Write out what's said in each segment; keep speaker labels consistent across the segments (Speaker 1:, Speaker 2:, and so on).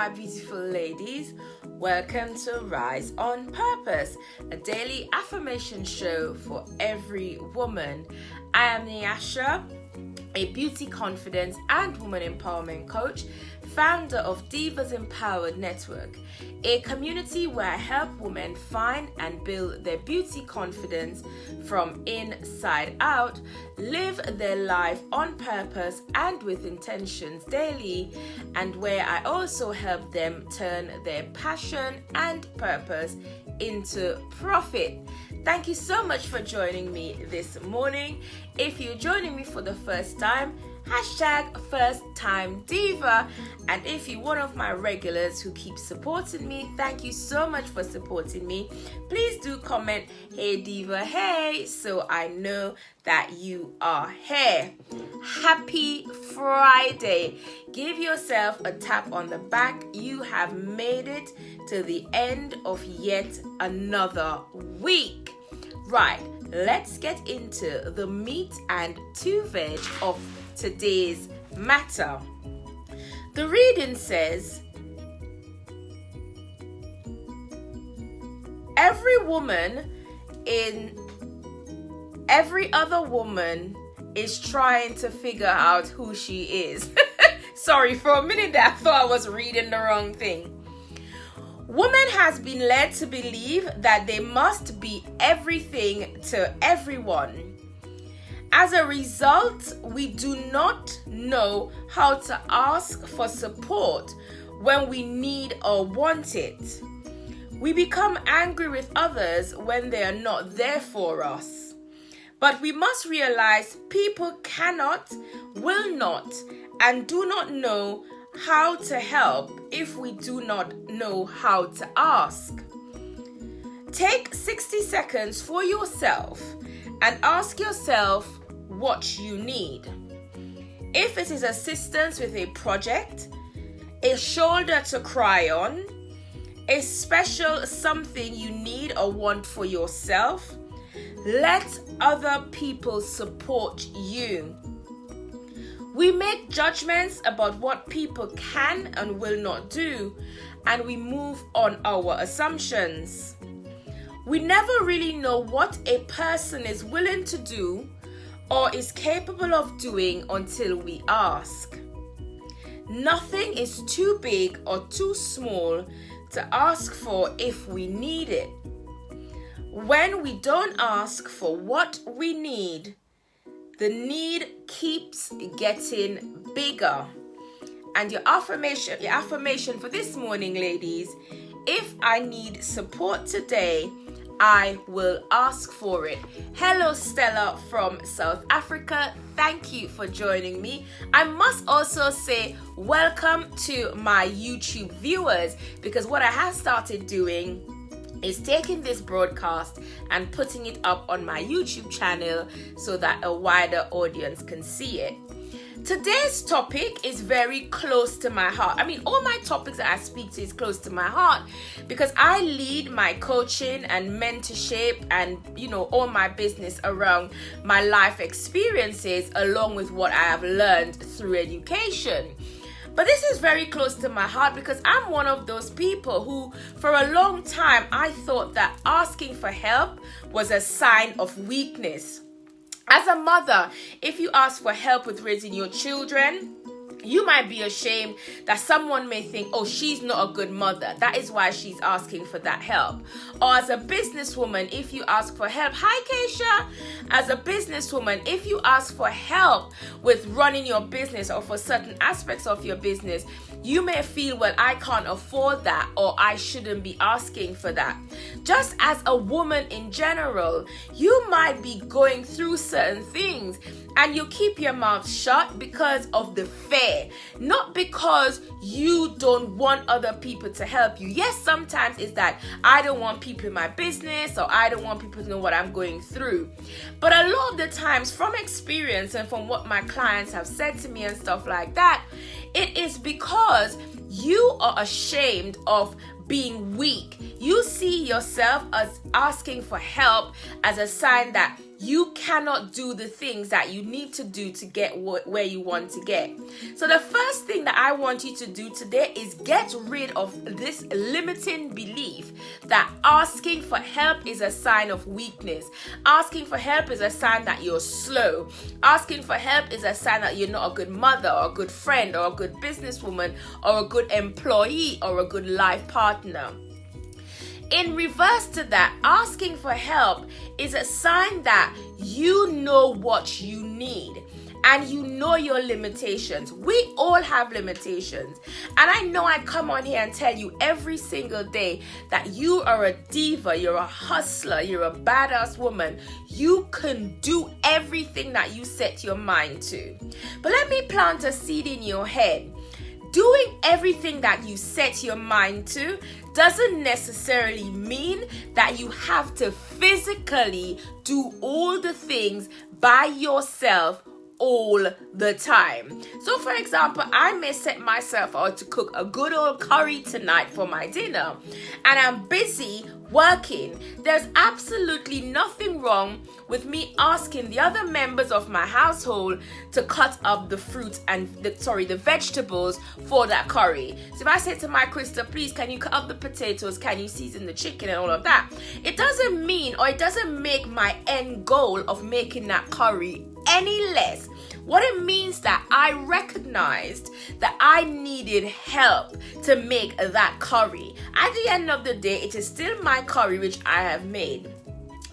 Speaker 1: my beautiful ladies. Welcome to Rise on Purpose, a daily affirmation show for every woman. I am Nyasha, a beauty confidence and woman empowerment coach, founder of Divas Empowered Network, a community where I help women find and build their beauty confidence from inside out, live their life on purpose and with intentions daily, and where I also help them turn their passion and purpose into profit. Thank you so much for joining me this morning. If you're joining me for the first time, hashtag first time diva, and if you're one of my regulars who keep supporting me, thank you so much for supporting me. Please do comment hey diva, hey, so I know that you are here. Happy Friday. Give yourself a tap on the back. You have made it to the end of yet another week. Right, let's get into the meat and two veg of today's matter. The reading says, every other woman is trying to figure out who she is. Sorry, for a minute there I thought I was reading the wrong thing. Woman has been led to believe that they must be everything to everyone. As a result, we do not know how to ask for support when we need or want it. We become angry with others when they are not there for us. But we must realize people cannot, will not, and do not know how to help if we do not know how to ask. Take 60 seconds for yourself and ask yourself what you need. If it is assistance with a project, a shoulder to cry on, a special something you need or want for yourself, let other people support you. We make judgments about what people can and will not do, and we move on our assumptions. We never really know what a person is willing to do or is capable of doing until we ask. Nothing is too big or too small to ask for if we need it. When we don't ask for what we need, the need keeps getting bigger. And your affirmation for this morning, ladies, if I need support today, I will ask for it. Hello, Stella from South Africa. Thank you for joining me. I must also say welcome to my YouTube viewers, because what I have started doing is taking this broadcast and putting it up on my YouTube channel so that a wider audience can see it. Today's topic is very close to my heart. I mean, all my topics that I speak to is close to my heart because I lead my coaching and mentorship and, all my business around my life experiences along with what I have learned through education. But this is very close to my heart because I'm one of those people who, for a long time, I thought that asking for help was a sign of weakness. As a mother, if you ask for help with raising your children, you might be ashamed that someone may think, oh, she's not a good mother. That is why she's asking for that help. Or as a businesswoman, if you ask for help, hi Keisha. As a businesswoman, if you ask for help with running your business or for certain aspects of your business, you may feel, well, I can't afford that or I shouldn't be asking for that. Just as a woman in general, you might be going through certain things and you keep your mouth shut because of the fear, not because you don't want other people to help you. Yes, sometimes it's that I don't want people in my business or I don't want people to know what I'm going through. But a lot of the times, from experience and from what my clients have said to me and stuff like that, it is because you are ashamed of being weak. You see yourself as asking for help as a sign that you cannot do the things that you need to do to get where you want to get. So the first thing that I want you to do today is get rid of this limiting belief that asking for help is a sign of weakness. Asking for help is a sign that you're slow. Asking for help is a sign that you're not a good mother or a good friend or a good businesswoman or a good employee or a good life partner. In reverse to that, asking for help is a sign that you know what you need and you know your limitations. We all have limitations. And I know I come on here and tell you every single day that you are a diva, you're a hustler, you're a badass woman. You can do everything that you set your mind to. But let me plant a seed in your head. Doing everything that you set your mind to doesn't necessarily mean that you have to physically do all the things by yourself all the time. So for example, I may set myself out to cook a good old curry tonight for my dinner and I'm busy working. There's absolutely nothing wrong with me asking the other members of my household to cut up the fruit and the vegetables for that curry. So if I say to my Krista, please can you cut up the potatoes, can you season the chicken and all of that, it doesn't mean or it doesn't make my end goal of making that curry any less. What it means that I recognized that I needed help to make that curry. At the end of the day, it is still my curry which I have made.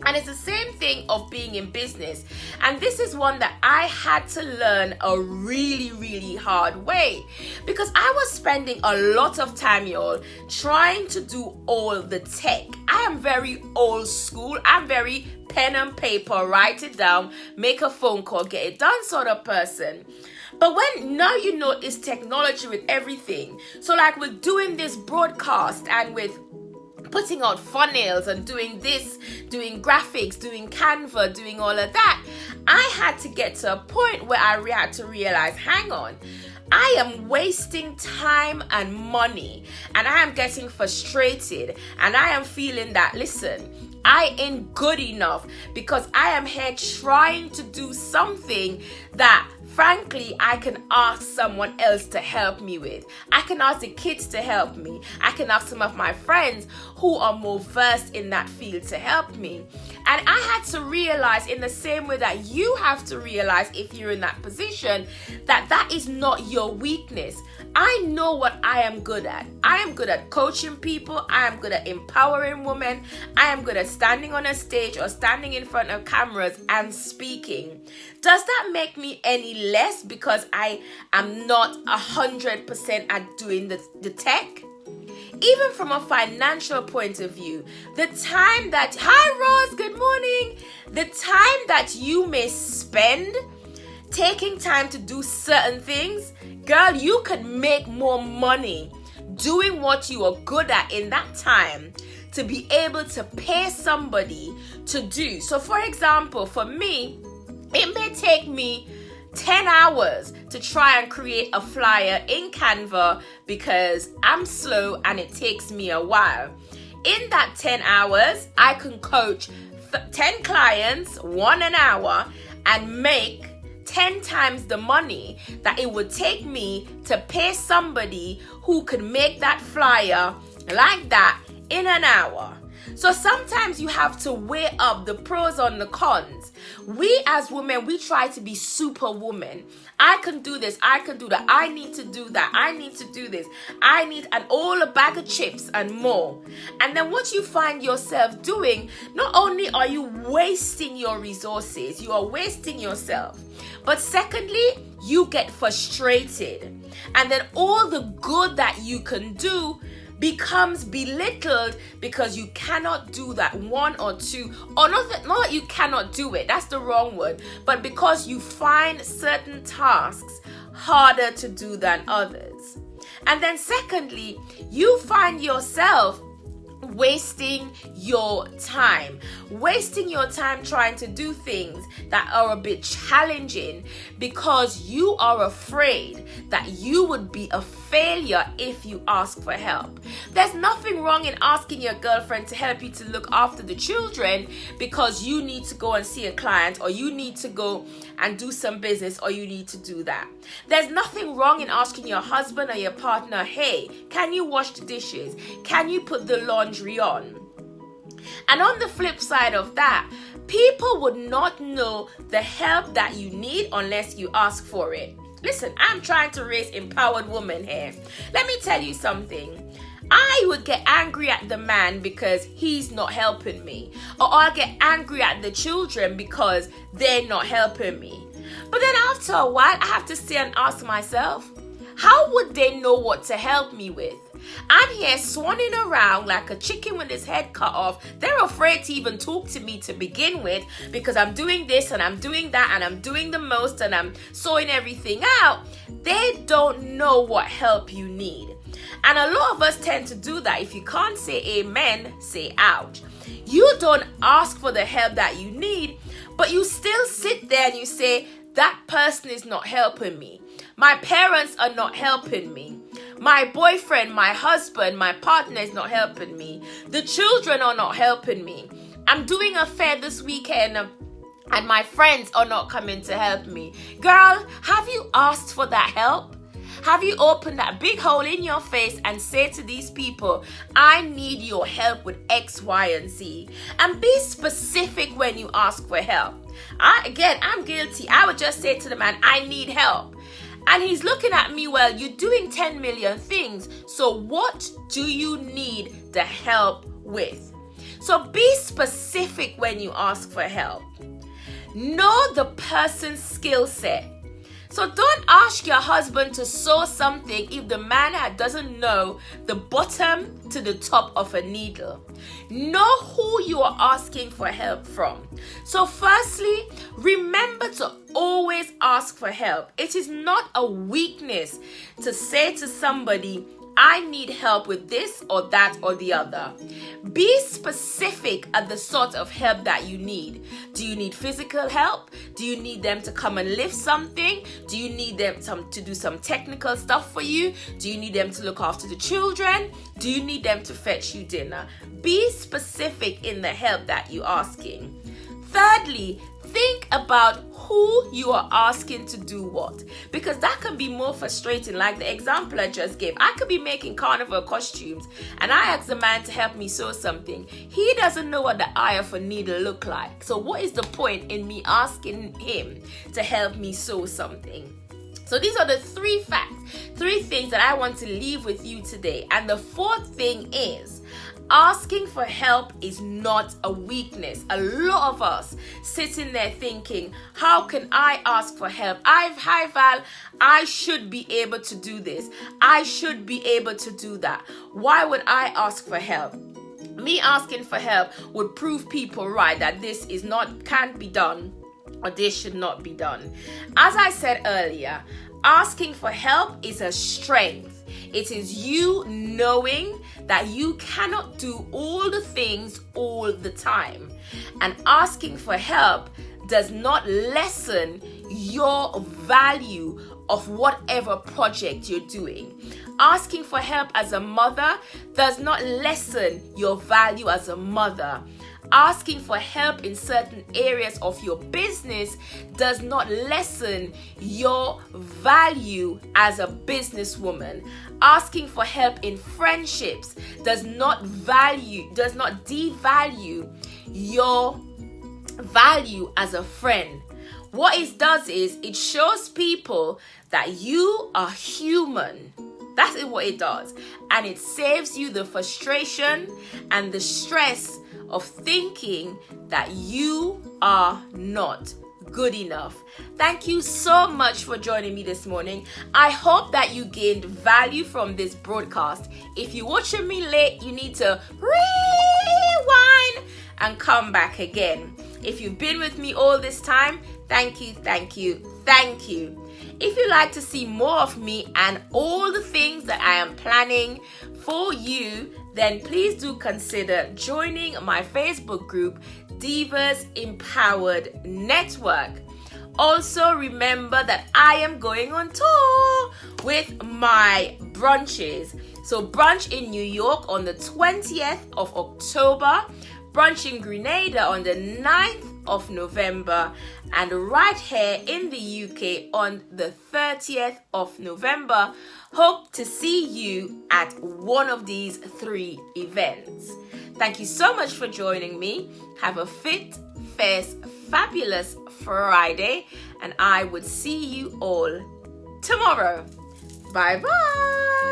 Speaker 1: And it's the same thing of being in business. And this is one that I had to learn a really, really hard way. Because I was spending a lot of time, y'all, trying to do all the tech. I am very old school. I'm very pen and paper, write it down, make a phone call, get it done sort of person. But when now you know it's technology with everything. So like with doing this broadcast and with putting out funnels and doing this, doing graphics, doing Canva, doing all of that, I had to get to a point where I had to realize, hang on, I am wasting time and money and I am getting frustrated and I am feeling that, listen, I ain't good enough because I am here trying to do something that frankly, I can ask someone else to help me with. I can ask the kids to help me. I can ask some of my friends who are more versed in that field to help me. And I had to realize in the same way that you have to realize if you're in that position, that that is not your weakness. I know what I am good at. I am good at coaching people. I am good at empowering women. I am good at standing on a stage or standing in front of cameras and speaking. Does that make me any less because I am not 100% at doing the tech? Even from a financial point of view, the time that, hi Rose, good morning. The time that you may spend taking time to do certain things, girl, you could make more money doing what you are good at in that time to be able to pay somebody to do. So for example, for me, it may take me 10 hours to try and create a flyer in Canva because I'm slow and it takes me a while. In that 10 hours, I can coach 10 clients, 1 an hour, and make 10 times the money that it would take me to pay somebody who could make that flyer like that in an hour. So sometimes you have to weigh up the pros and the cons. We as women, we try to be superwoman. I can do this, I can do that, I need to do that, I need to do this, I need all a bag of chips and more. And then what you find yourself doing, not only are you wasting your resources, you are wasting yourself, but secondly, you get frustrated. And then all the good that you can do becomes belittled because you cannot do that one or two, or not that you cannot do it, that's the wrong word, but because you find certain tasks harder to do than others. And then secondly, you find yourself wasting your time trying to do things that are a bit challenging because you are afraid that you would be a failure if you ask for help. There's nothing wrong in asking your girlfriend to help you to look after the children because you need to go and see a client, or you need to go and do some business, or you need to do that. There's nothing wrong in asking your husband or your partner, hey, can you wash the dishes? Can you put the laundry on? And on the flip side of that, people would not know the help that you need unless you ask for it. Listen, I'm trying to raise empowered women here. Let me tell you something. I would get angry at the man because he's not helping me. Or I'll get angry at the children because they're not helping me. But then after a while, I have to sit and ask myself, how would they know what to help me with? I'm here swanning around like a chicken with his head cut off. They're afraid to even talk to me to begin with because I'm doing this and I'm doing that and I'm doing the most and I'm sorting everything out. They don't know what help you need. And a lot of us tend to do that. If you can't say amen, say ouch. You don't ask for the help that you need, but you still sit there and you say, that person is not helping me. My parents are not helping me. My boyfriend, my husband, my partner is not helping me. The children are not helping me. I'm doing a fair this weekend and my friends are not coming to help me. Girl, have you asked for that help? Have you opened that big hole in your face and say to these people, I need your help with X, Y, and Z? And be specific when you ask for help. I'm guilty. I would just say to the man, I need help. And he's looking at me, well, you're doing 10 million things. So what do you need the help with? So be specific when you ask for help. Know the person's skill set. So don't ask your husband to sew something if the man doesn't know the bottom to the top of a needle. Know who you are asking for help from. So firstly, remember to always ask for help. It is not a weakness to say to somebody, I need help with this or that or the other. Be specific at the sort of help that you need. Do you need physical help? Do you need them to come and lift something? Do you need them to do some technical stuff for you? Do you need them to look after the children? Do you need them to fetch you dinner? Be specific in the help that you're asking. Thirdly, think about who you are asking to do what, because that can be more frustrating. Like the example I just gave, I could be making carnival costumes and I ask the man to help me sew something. He doesn't know what the eye of a needle look like. So what is the point in me asking him to help me sew something? So these are the three things that I want to leave with you today. And the fourth thing is, asking for help is not a weakness. A lot of us sitting there thinking, how can I ask for help? I should be able to do this. I should be able to do that. Why would I ask for help? Me asking for help would prove people right that this can't be done, or this should not be done. As I said earlier, asking for help is a strength. It is you knowing that you cannot do all the things all the time. And asking for help does not lessen your value of whatever project you're doing. Asking for help as a mother does not lessen your value as a mother. Asking for help in certain areas of your business does not lessen your value as a businesswoman. Asking for help in friendships does not devalue your value as a friend. What it does is it shows people that you are human. That's what it does. And it saves you the frustration and the stress of thinking that you are not good enough. Thank you so much for joining me this morning. I hope that you gained value from this broadcast. If you're watching me late, you need to rewind and come back again. If you've been with me all this time, thank you. If you'd like to see more of me and all the things that I am planning for you, then please do consider joining my Facebook group, Divas Empowered Network. Also, remember that I am going on tour with my brunches. So brunch in New York on the 20th of October, brunch in Grenada on the 9th of November, and right here in the UK on the 30th of November. Hope to see you at one of these 3 events. Thank you so much for joining me. Have a fit, fierce, fabulous Friday, and I would see you all tomorrow. Bye bye.